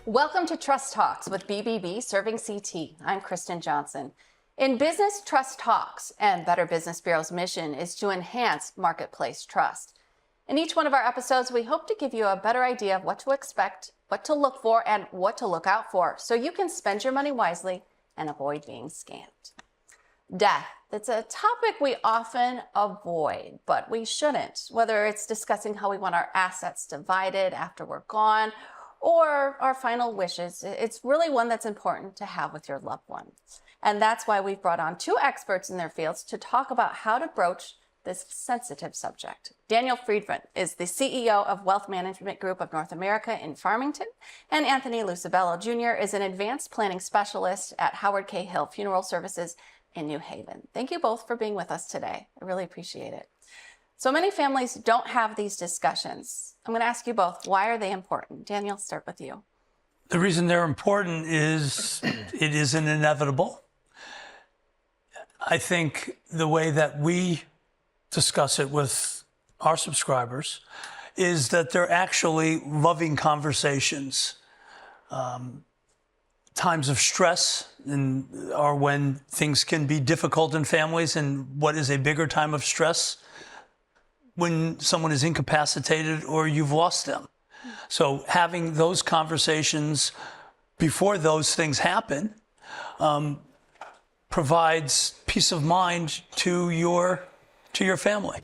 Welcome to Trust Talks with BBB Serving CT. I'm Kristen Johnson. In business, Trust Talks and Better Business Bureau's mission is to enhance marketplace trust. In each one of our episodes, we hope to give you a better idea of what to expect, what to look for, and what to look out for, so you can spend your money wisely and avoid being scammed. Death. It's a topic we often avoid, but we shouldn't, whether it's discussing how we want our assets divided after we're gone or our final wishes. It's really one that's important to have with your loved one. And that's why we've brought on two experts in their fields to talk about how to broach this sensitive subject. Daniel Friedman is the CEO of Wealth Management Group of North America in Farmington, and Anthony Lucibello Jr. is an advanced planning specialist at Howard K. Hill Funeral Services in New Haven. Thank you both for being with us today. I really appreciate it. So many families don't have these discussions. I'm going to ask you both, why are they important? Daniel, start with you. The reason they're important is it isn't inevitable. I think the way that we discuss it with our subscribers is that they're actually loving conversations. Times of stress are when things can be difficult in families, and what is a bigger time of stress? When someone is incapacitated or you've lost them. So having those conversations before those things happen provides peace of mind to your family.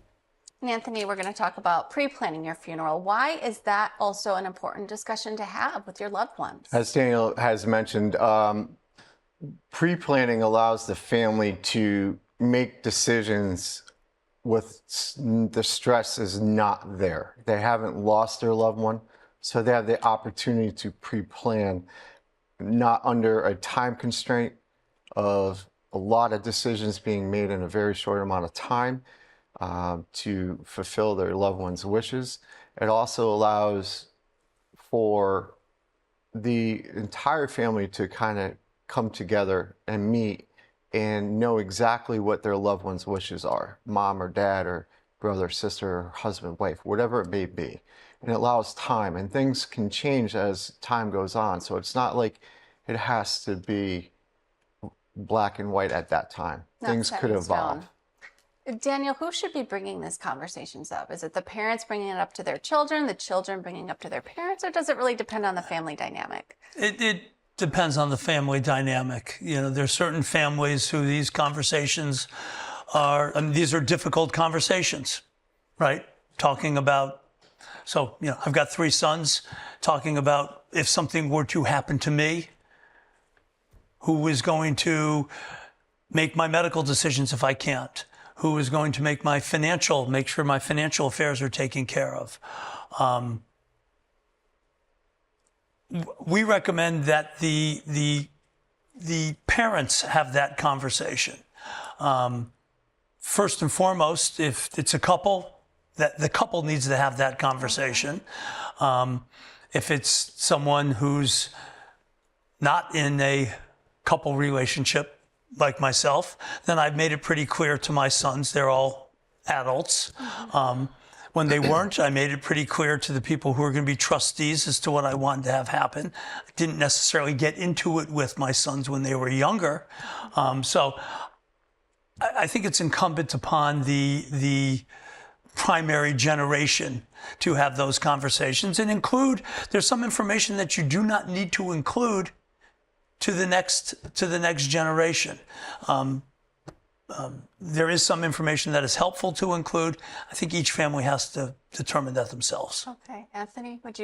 And Anthony, we're going to talk about pre-planning your funeral. Why is that also an important discussion to have with your loved ones? As Daniel has mentioned, pre-planning allows the family to make decisions with the stress is not there. They haven't lost their loved one, so they have the opportunity to pre-plan, not under a time constraint of a lot of decisions being made in a very short amount of time to fulfill their loved one's wishes. It also allows for the entire family to kind of come together and meet and know exactly what their loved one's wishes are, mom or dad or brother, sister, or husband, wife, whatever it may be. And it allows time, and things can change as time goes on. So it's not like it has to be black and white at that time. Things could evolve. Daniel, who should be bringing these conversations up? Is it the parents bringing it up to their children, the children bringing it up to their parents, or does it really depend on the family dynamic? It depends on the family dynamic. You know, there's certain families who these conversations these are difficult conversations, right? Talking about, so, you know, I've got 3 sons, talking about if something were to happen to me, who is going to make my medical decisions if I can't? Who is going to make sure my financial affairs are taken care of? We recommend that the parents have that conversation. First and foremost, if it's a couple, that the couple needs to have that conversation. If it's someone who's not in a couple relationship like myself, then I've made it pretty clear to my sons, they're all adults. When they weren't, I made it pretty clear to the people who are going to be trustees as to what I wanted to have happen. I didn't necessarily get into it with my sons when they were younger. So I think it's incumbent upon the primary generation to have those conversations and there's some information that you do not need to include to the next generation. There is some information that is helpful to include. I think each family has to determine that themselves. Okay, Anthony, would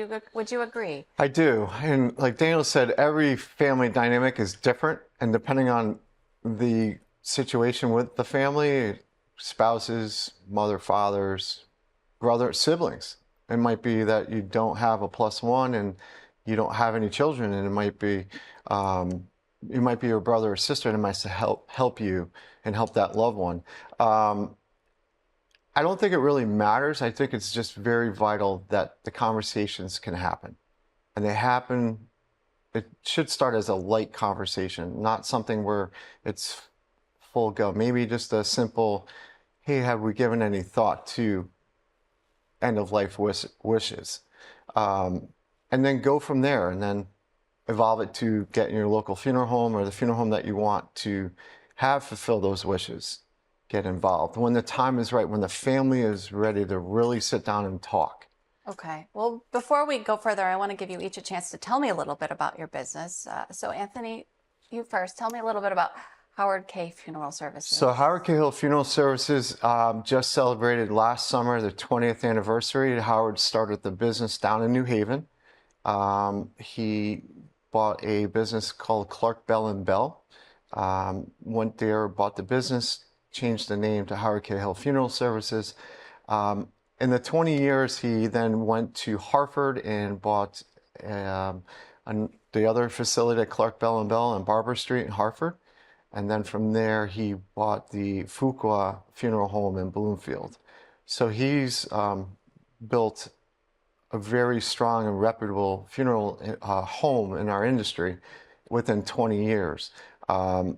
you agree? I do, and like Daniel said, every family dynamic is different, and depending on the situation with the family, spouses, mother, fathers, brother, siblings. It might be that you don't have a +1 and you don't have any children, and it might be your brother or sister, and it might help you and help that loved one. I don't think it really matters. I think it's just very vital that the conversations can happen, and they happen. It should start as a light conversation, not something where it's full go. Maybe just a simple, hey, have we given any thought to end of life wishes? And then go from there. And then evolve it to get in your local funeral home or the funeral home that you want to have fulfill those wishes. Get involved when the time is right, when the family is ready to really sit down and talk. Okay. Well, before we go further, I want to give you each a chance to tell me a little bit about your business. So Anthony, you first. Tell me a little bit about Howard K. Funeral Services. So Howard Cahill Funeral Services just celebrated last summer the 20th anniversary. Howard started the business down in New Haven. He bought a business called Clark Bell and Bell. Went there, bought the business, changed the name to Howard Cahill Funeral Services. In the 20 years, he then went to Hartford and bought the other facility at Clark Bell and Bell on Barber Street in Hartford. And then from there, he bought the Fuqua Funeral Home in Bloomfield. So he's built a very strong and reputable funeral home in our industry within 20 years.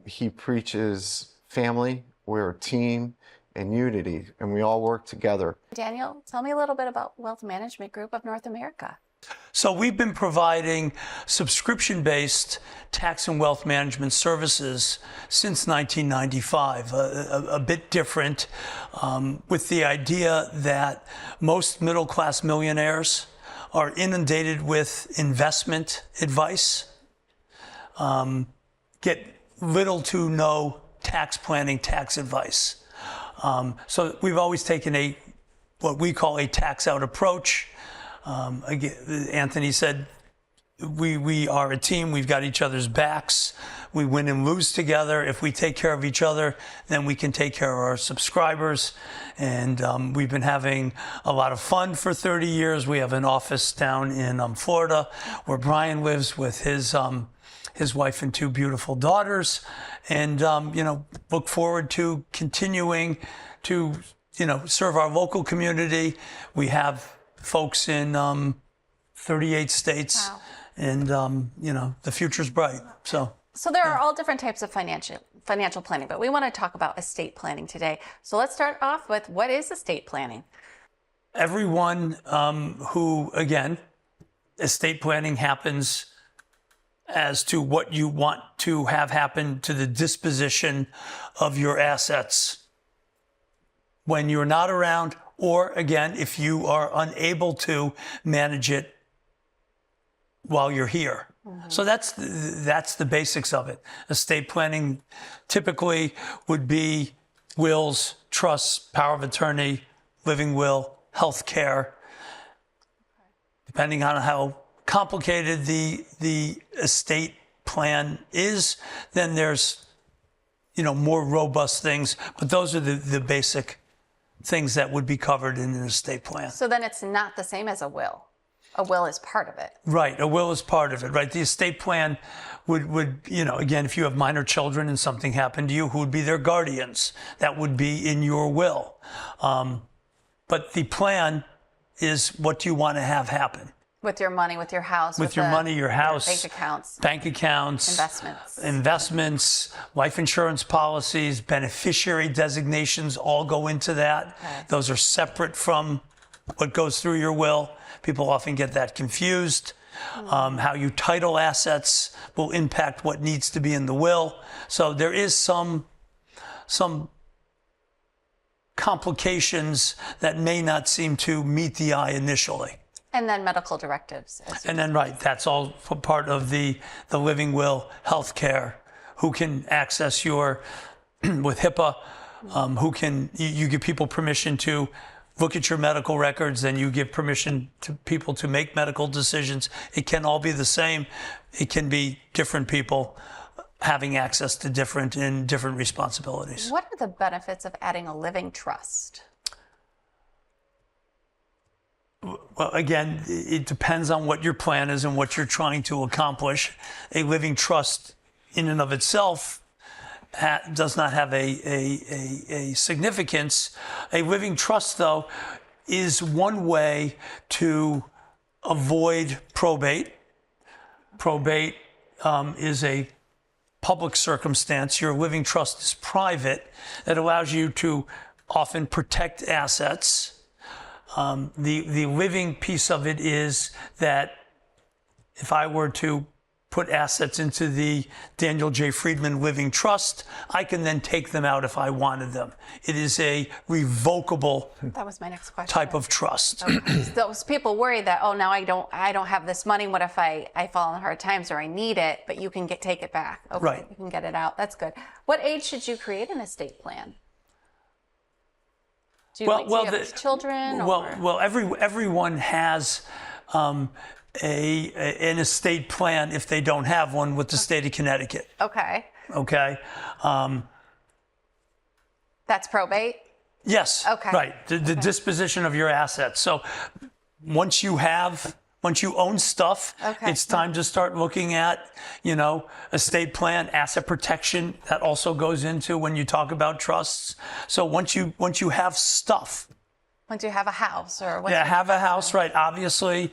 He preaches family, we're a team, and unity, and we all work together. Daniel, tell me a little bit about Wealth Management Group of North America. So we've been providing subscription-based tax and wealth management services since 1995, a bit different, with the idea that most middle-class millionaires are inundated with investment advice, get little to no tax planning, tax advice. So we've always taken what we call a tax-out approach. Again, Anthony said, we are a team. We've got each other's backs. We win and lose together. If we take care of each other, then we can take care of our subscribers. And we've been having a lot of fun for 30 years. We have an office down in Florida where Brian lives with his wife and two beautiful daughters. And, look forward to continuing to, serve our local community. We have folks in 38 states. Wow. And, the future's bright. So there are all different types of financial planning, but we want to talk about estate planning today. So let's start off with, what is estate planning? Everyone who, again, estate planning happens as to what you want to have happen to the disposition of your assets when you're not around, or again, if you are unable to manage it while you're here. Mm-hmm. So that's the basics of it. Estate planning typically would be wills, trusts, power of attorney, living will, health care. Depending on how complicated the estate plan is, then there's more robust things, but those are the basic things that would be covered in an estate plan. So then it's not the same as a will. A will is part of it. Right, a will is part of it, right? The estate plan would again, if you have minor children and something happened to you, who would be their guardians? That would be in your will. But the plan is what do you want to have happen? With your money, with your house. With your money, your house. Bank accounts. Investments, life insurance policies, beneficiary designations all go into that. Okay. Those are separate from what goes through your will. People often get that confused. How you title assets will impact what needs to be in the will. So there is some complications that may not seem to meet the eye initially. And then medical directives. And then, right, that's all part of the living will, health care, who can access your, with HIPAA, who can, you give people permission to look at your medical records, then you give permission to people to make medical decisions. It can all be the same. It can be different people having access to different responsibilities. What are the benefits of adding a living trust? Well, again, it depends on what your plan is and what you're trying to accomplish. A living trust in and of itself does not have a significance. A living trust, though, is one way to avoid probate. Probate is a public circumstance. Your living trust is private. It allows you to often protect assets. The living piece of it is that if I were to put assets into the Daniel J. Friedman Living Trust. I can then take them out if I wanted them. It is a revocable That was my next question. type of trust. Okay. Those people worry that, oh, now I don't have this money. What if I fall in hard times or I need it? But you can take it back. Okay, Right. You can get it out. That's good. What age should you create an estate plan? Do you, do you have children? Well, everyone has an estate plan if they don't have one with the state of Connecticut. Okay. Okay. That's probate? Yes. Okay. Right. The disposition of your assets. So once you own stuff, Okay. it's time to start looking at, estate plan, asset protection. That also goes into when you talk about trusts. So once you have stuff. Once you have a house or Yeah, have a house, right? Obviously,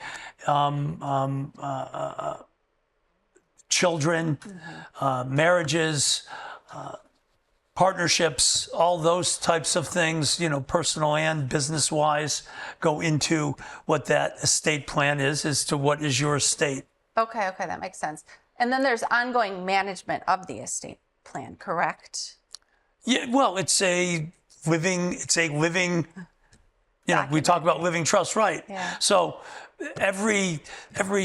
children, marriages, partnerships, all those types of things, personal and business-wise, go into what that estate plan is as to what is your estate. Okay, that makes sense. And then there's ongoing management of the estate plan, correct? Yeah, well, it's a living, we talk about living trust, right? Yeah. So every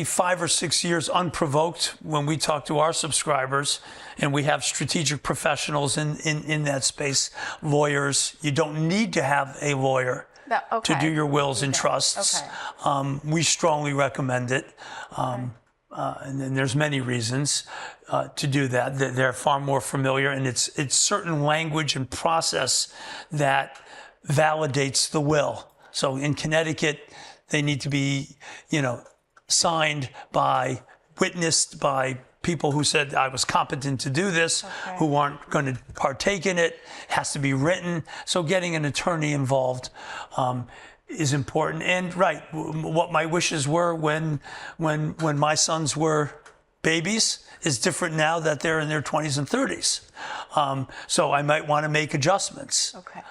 5 or 6 years, unprovoked, when we talk to our subscribers, and we have strategic professionals in that space, lawyers, you don't need to have a lawyer to do your wills and trusts. Okay. We strongly recommend it. And then there's many reasons to do that. They're far more familiar, and it's certain language and process that validates the will. So in Connecticut, they need to be, signed by, witnessed by people who said I was competent to do this, who aren't going to partake in it. It has to be written. So getting an attorney involved is important. And right, what my wishes were when my sons were babies is different now that they're in their 20s and 30s. So I might want to make adjustments. Okay.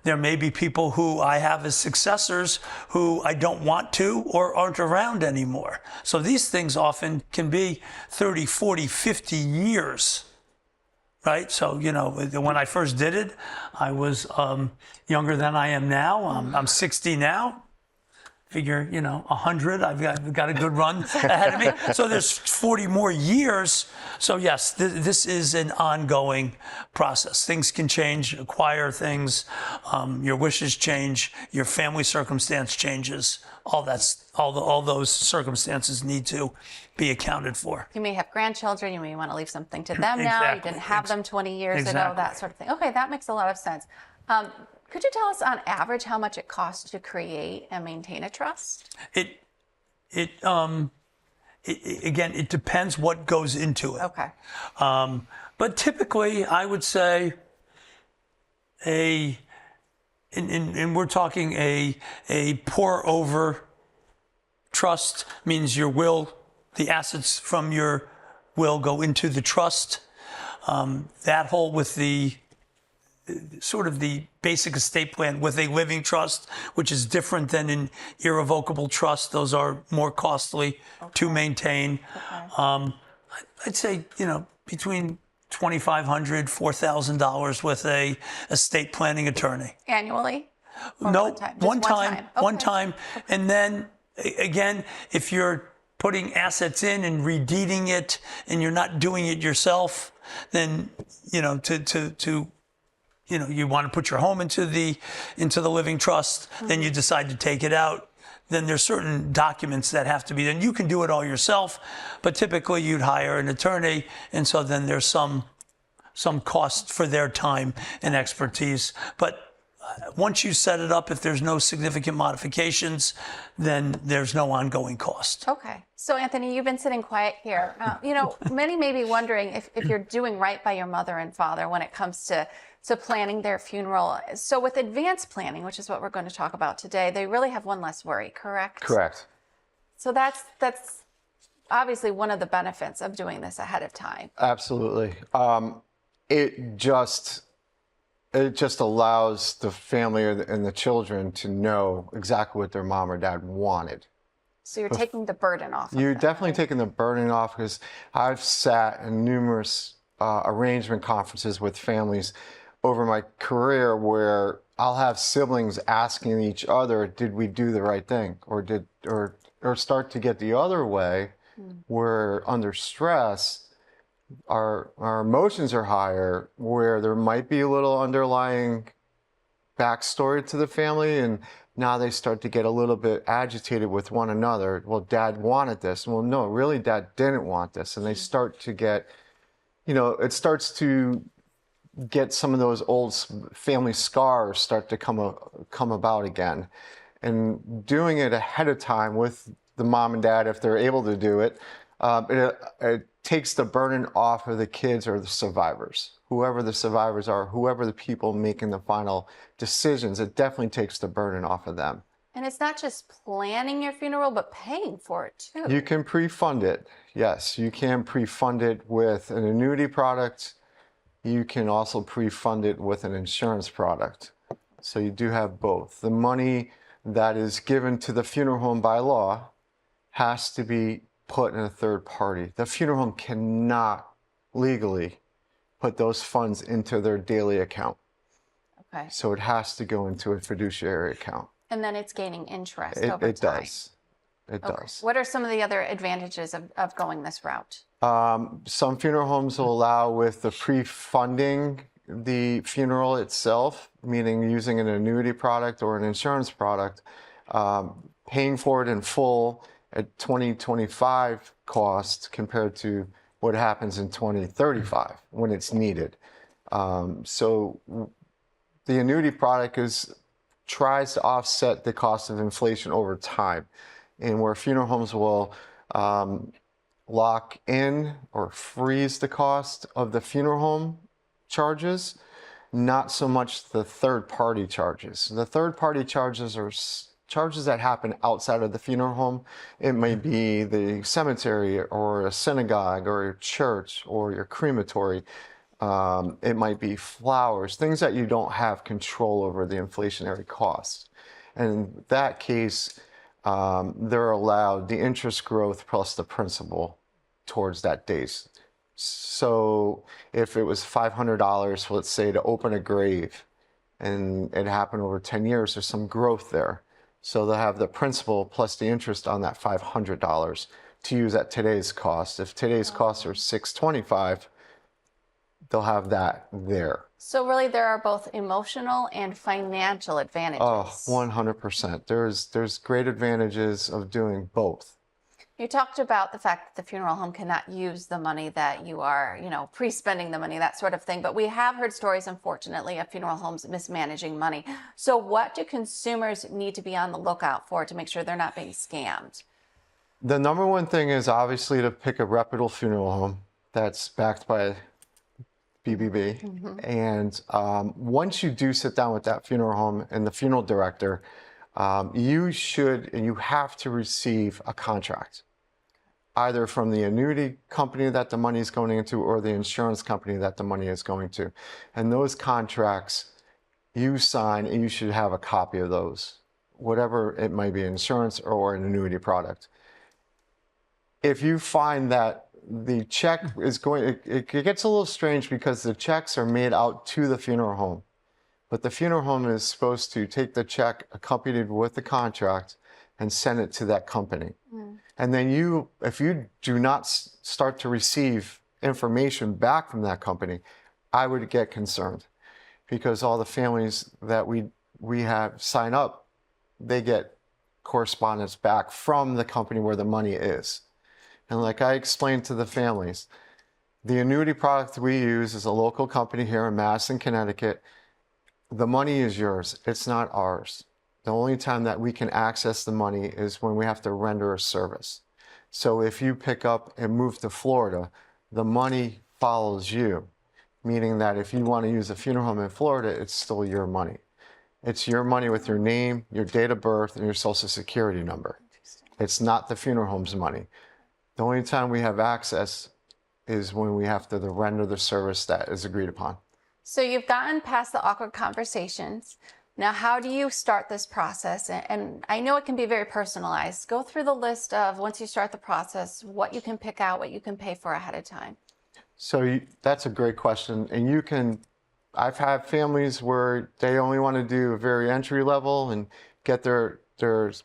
There may be people who I have as successors who I don't want to or aren't around anymore. So these things often can be 30, 40, 50 years. Right? So, when I first did it, I was younger than I am now. I'm 60 now. Figure, 100, I've got a good run ahead of me. So there's 40 more years. So yes, this is an ongoing process. Things can change, acquire things, your wishes change, your family circumstance changes. All those circumstances need to be accounted for. You may have grandchildren. You may want to leave something to them now. Exactly. You didn't have them 20 years ago, Exactly. that sort of thing. Okay, that makes a lot of sense. Could you tell us on average how much it costs to create and maintain a trust? Again, it depends what goes into it. Okay. But typically, I would say and we're talking a pour over trust means your will, the assets from your will go into the trust. That whole with the sort of the basic estate plan with a living trust, which is different than an irrevocable trust. Those are more costly to maintain. Okay. I'd say, between $2,500, $4,000 with a estate planning attorney. Annually? Or No, one time? Just one time. Okay. And then again, if you're putting assets in and redeeding it and you're not doing it yourself, then, you want to put your home into the living trust, then you decide to take it out. Then there's certain documents that have to be done. You can do it all yourself, but typically you'd hire an attorney, and so then there's some cost for their time and expertise. But once you set it up, if there's no significant modifications, then there's no ongoing cost. Okay. So, Anthony, you've been sitting quiet here. Many may be wondering if you're doing right by your mother and father when it comes to planning their funeral. So with advanced planning, which is what we're going to talk about today, they really have one less worry, correct? Correct. So that's obviously one of the benefits of doing this ahead of time. Absolutely. It just allows the family and the children to know exactly what their mom or dad wanted. So you're taking the burden off. You're of them, definitely right? taking the burden off, because I've sat in numerous arrangement conferences with families over my career where I'll have siblings asking each other, did we do the right thing? Or start to get the other way, where under stress, our emotions are higher, where there might be a little underlying backstory to the family, and now they start to get a little bit agitated with one another. Well, dad wanted this. Well, no, really, dad didn't want this. And they start to get, it starts to get some of those old family scars start to come about again. And doing it ahead of time with the mom and dad, if they're able to do it, it takes the burden off of the kids or the survivors. Whoever the survivors are, whoever the people making the final decisions, it definitely takes the burden off of them. And it's not just planning your funeral, but paying for it too. You can pre-fund it. Yes, you can pre-fund it with an annuity product. You can also pre-fund it with an insurance product. So you do have both. The money that is given to the funeral home by law has to be put in a third party. The funeral home cannot legally put those funds into their daily account. Okay. So it has to go into a fiduciary account. And then it's gaining interest over time. It does. It Okay. does. What are some of the other advantages of going this route? Some funeral homes will allow with the pre-funding the funeral itself, meaning using an annuity product or an insurance product, paying for it in full at 2025 cost compared to what happens in 2035 when it's needed. So the annuity product tries to offset the cost of inflation over time, and where funeral homes will lock in or freeze the cost of the funeral home charges, not so much the third-party charges. The third-party charges are charges that happen outside of the funeral home. It may be the cemetery or a synagogue or your church or your crematory. It might be flowers, things that you don't have control over the inflationary costs. And in that case, they're allowed the interest growth plus the principal towards that date. So if it was $500, let's say, to open a grave, and it happened over 10 years, there's some growth there. So they'll have the principal plus the interest on that $500 to use at today's cost. If today's costs are $625, they'll have that there. So really there are both emotional and financial advantages. Oh, 100%. There's great advantages of doing both. You talked about the fact that the funeral home cannot use the money that you are, pre-spending the money, that sort of thing. But we have heard stories, unfortunately, of funeral homes mismanaging money. So what do consumers need to be on the lookout for to make sure they're not being scammed? The number one thing is obviously to pick a reputable funeral home that's backed by BBB. Mm-hmm. And once you do sit down with that funeral home and the funeral director, you should and you have to receive a contract, either from the annuity company that the money is going into or the insurance company that the money is going to. And those contracts you sign, and you should have a copy of those, whatever it might be, insurance or an annuity product. If you find that the check is going, it gets a little strange because the checks are made out to the funeral home. But the funeral home is supposed to take the check accompanied with the contract and send it to that company. Mm. And then if you do not start to receive information back from that company, I would get concerned, because all the families that we have sign up, they get correspondence back from the company where the money is. And like I explained to the families, the annuity product we use is a local company here in Madison, Connecticut. The money is yours. It's not ours. The only time that we can access the money is when we have to render a service. So if you pick up and move to Florida, the money follows you, meaning that if you want to use a funeral home in Florida, it's still your money. It's your money with your name, your date of birth, and your social security number. It's not the funeral home's money. The only time we have access is when we have to render the service that is agreed upon. So you've gotten past the awkward conversations. Now, how do you start this process? And I know it can be very personalized. Go through the list of, once you start the process, what you can pick out, what you can pay for ahead of time. So that's a great question. And I've had families where they only want to do a very entry level and get their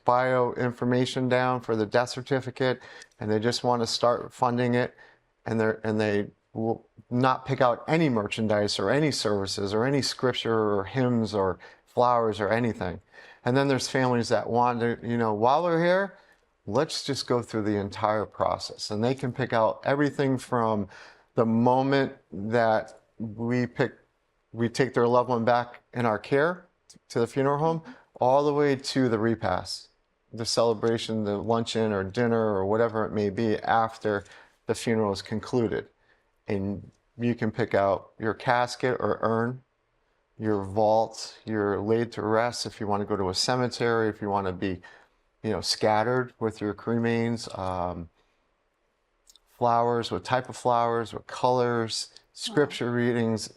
bio information down for the death certificate, and they just want to start funding it, and they will not pick out any merchandise or any services or any scripture or hymns or flowers or anything. And then there's families that want to, while we're here, let's just go through the entire process. And they can pick out everything from the moment that we take their loved one back in our care to the funeral home, all the way to the repast, the celebration, the luncheon or dinner or whatever it may be after the funeral is concluded. And you can pick out your casket or urn, your vault, your laid to rest if you want to go to a cemetery, if you want to be, scattered with your cremains, flowers, what type of flowers, what colors, scripture readings.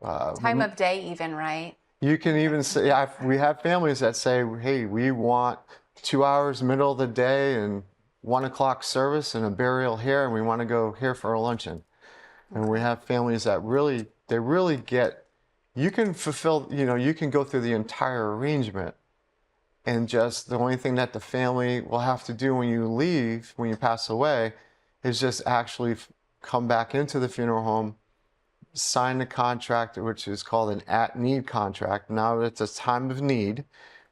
Time of day even, right? You can even say, we have families that say, hey, we want 2 hours middle of the day and 1 o'clock service and a burial here, and we want to go here for a luncheon. And we have families that really get, you can fulfill, you can go through the entire arrangement, and just the only thing that the family will have to do when you leave, when you pass away, is just actually come back into the funeral home, sign the contract, which is called an at-need contract. Now it's a time of need.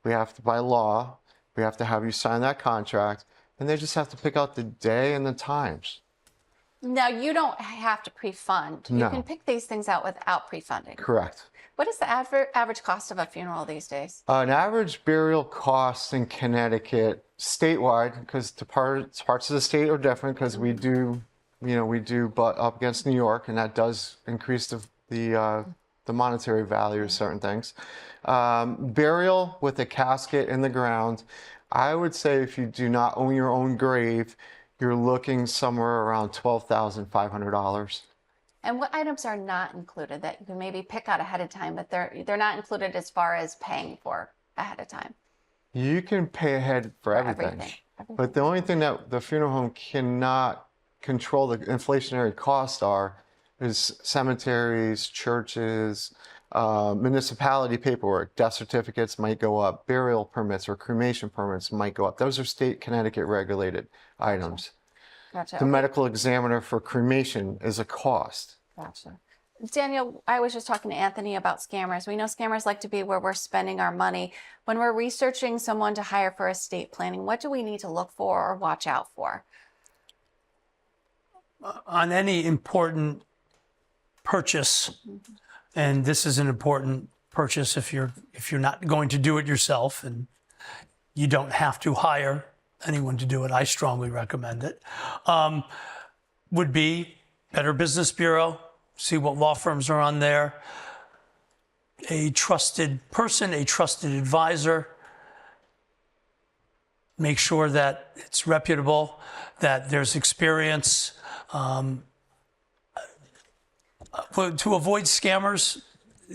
We have to, by law, we have to have you sign that contract, and they just have to pick out the day and the times. Now, you don't have to pre-fund. No. You can pick these ththings out without pre-funding. Correct. What is the average cost of a funeral these days? An average burial cost in Connecticut, statewide, because parts of the state are different, because we do butt up against New York, and that does increase the monetary value of certain things. Burial with a casket in the ground, I would say if you do not own your own grave, you're looking somewhere around $12,500. And what items are not included that you can maybe pick out ahead of time, but they're not included as far as paying for ahead of time? You can pay ahead for everything. But the only thing that the funeral home cannot control the inflationary costs is cemeteries, churches, municipality paperwork. Death certificates might go up, burial permits or cremation permits might go up. Those are state Connecticut regulated items. Gotcha. The medical examiner for cremation is a cost. Gotcha. Daniel, I was just talking to Anthony about scammers. We know scammers like to be where we're spending our money. When we're researching someone to hire for estate planning, what do we need to look for or watch out for? On any important purchase, and this is an important purchase if you're not going to do it yourself, and you don't have to hire anyone to do it, I strongly recommend it, would be Better Business Bureau, see what law firms are on there, a trusted person, a trusted advisor, make sure that it's reputable, that there's experience. To avoid scammers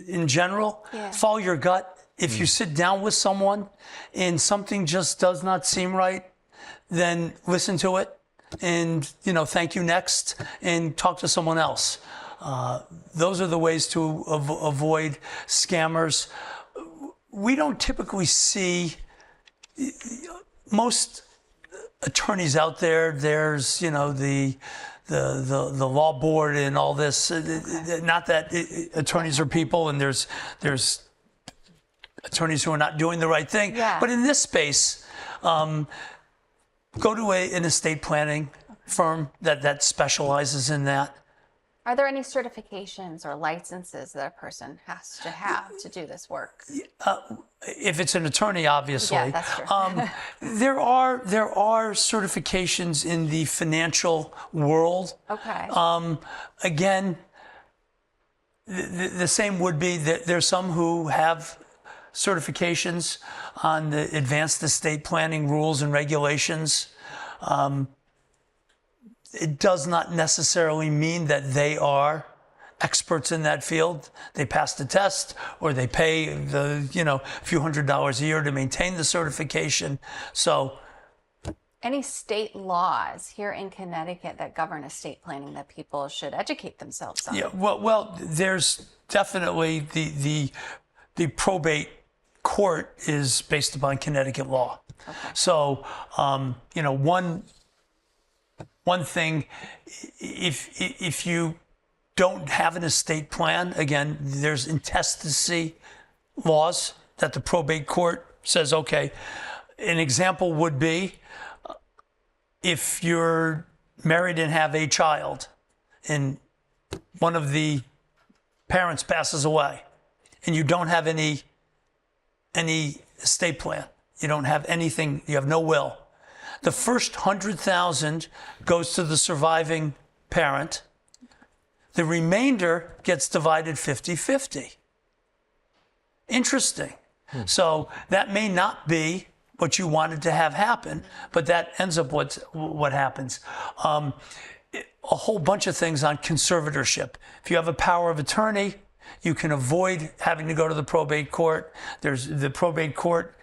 in general, follow your gut. If you sit down with someone and something just does not seem right, then listen to it and, thank you next and talk to someone else. Those are the ways to avoid scammers. We don't typically see most attorneys out there. There's, the law board and all this. Not that attorneys are people, and there's attorneys who are not doing the right thing. Yeah. But in this space, go to an estate planning firm that specializes in that. Are there any certifications or licenses that a person has to have to do this work? If it's an attorney, obviously. Yeah, that's true. There are certifications in the financial world. Okay. Again, the same would be that there's some who have certifications on the advanced estate planning rules and regulations. It does not necessarily mean that they are experts in that field. They pass the test, or they pay the, few $100s a year to maintain the certification. So, any state laws here in Connecticut that govern estate planning that people should educate themselves on? yeah, well, there's definitely the probate court is based upon Connecticut law. Okay. So, one thing, if you don't have an estate plan, again, there's intestacy laws that the probate court says, okay. An example would be if you're married and have a child and one of the parents passes away and you don't have any estate plan, you don't have anything, you have no will. The first $100,000 goes to the surviving parent. The remainder gets divided 50-50. Interesting. So that may not be what you wanted to have happen, but that ends up what happens. A whole bunch of things on conservatorship. If you have a power of attorney, you can avoid having to go to the probate court. There's the probate court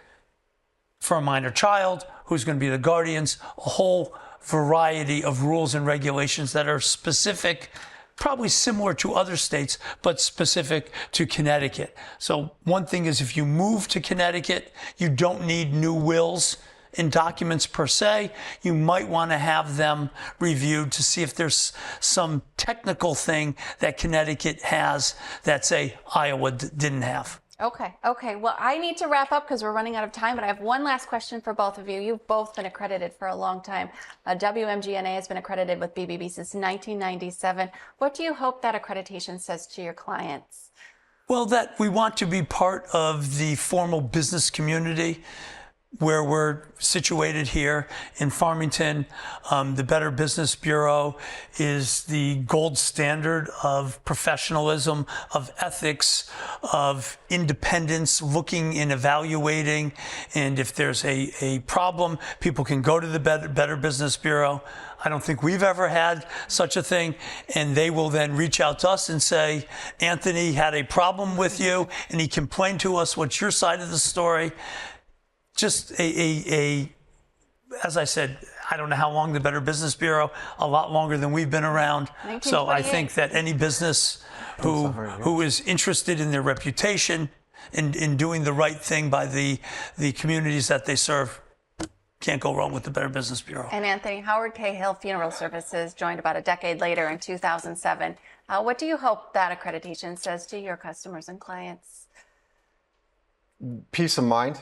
for a minor child, who's going to be the guardians, a whole variety of rules and regulations that are specific, probably similar to other states, but specific to Connecticut. So one thing is, if you move to Connecticut, you don't need new wills and documents per se. You might want to have them reviewed to see if there's some technical thing that Connecticut has that, say, Iowa didn't have. Okay. Well, I need to wrap up because we're running out of time, but I have one last question for both of you. You've both been accredited for a long time. WMGNA has been accredited with BBB since 1997. What do you hope that accreditation says to your clients? Well, that we want to be part of the formal business community where we're situated here in Farmington. The Better Business Bureau is the gold standard of professionalism, of ethics, of independence, looking and evaluating. And if there's a problem, people can go to the Better Business Bureau. I don't think we've ever had such a thing. And they will then reach out to us and say, Anthony had a problem with you, and he complained to us. What's your side of the story? Just as I said, I don't know how long the Better Business Bureau, a lot longer than we've been around. So I think that any business who is interested in their reputation and in doing the right thing by the communities that they serve can't go wrong with the Better Business Bureau. And Anthony, Howard K. Hill Funeral Services joined about a decade later in 2007. What do you hope that accreditation says to your customers and clients? Peace of mind,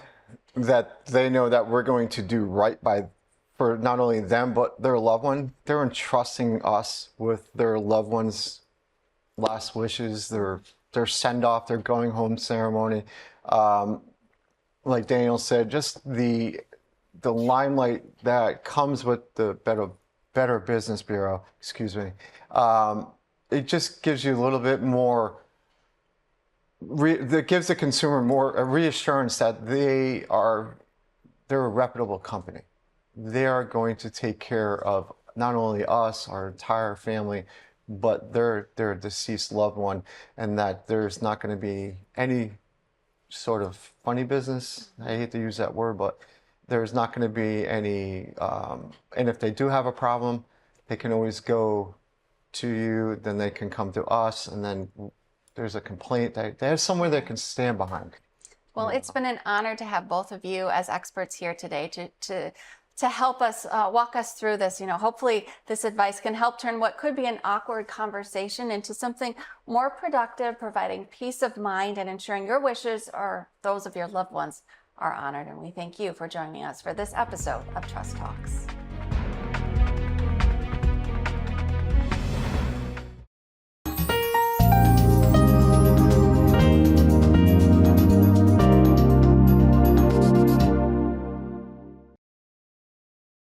that they know that we're going to do right for not only them, but their loved one. They're entrusting us with their loved one's last wishes, their send-off, their going home ceremony. Like Daniel said, just the limelight that comes with the Better Business Bureau, it just gives you a little bit more, that gives the consumer more a reassurance that they're a reputable company. They are going to take care of not only us, our entire family, but their deceased loved one, and that there's not going to be any sort of funny business. I hate to use that word, but there's not going to be any, and if they do have a problem, they can always go to you, then they can come to us, and then there's a complaint, they have somewhere they can stand behind. Well, it's been an honor to have both of you as experts here today to help us walk us through this. Hopefully this advice can help turn what could be an awkward conversation into something more productive, providing peace of mind and ensuring your wishes or those of your loved ones are honored. And we thank you for joining us for this episode of Trust Talks.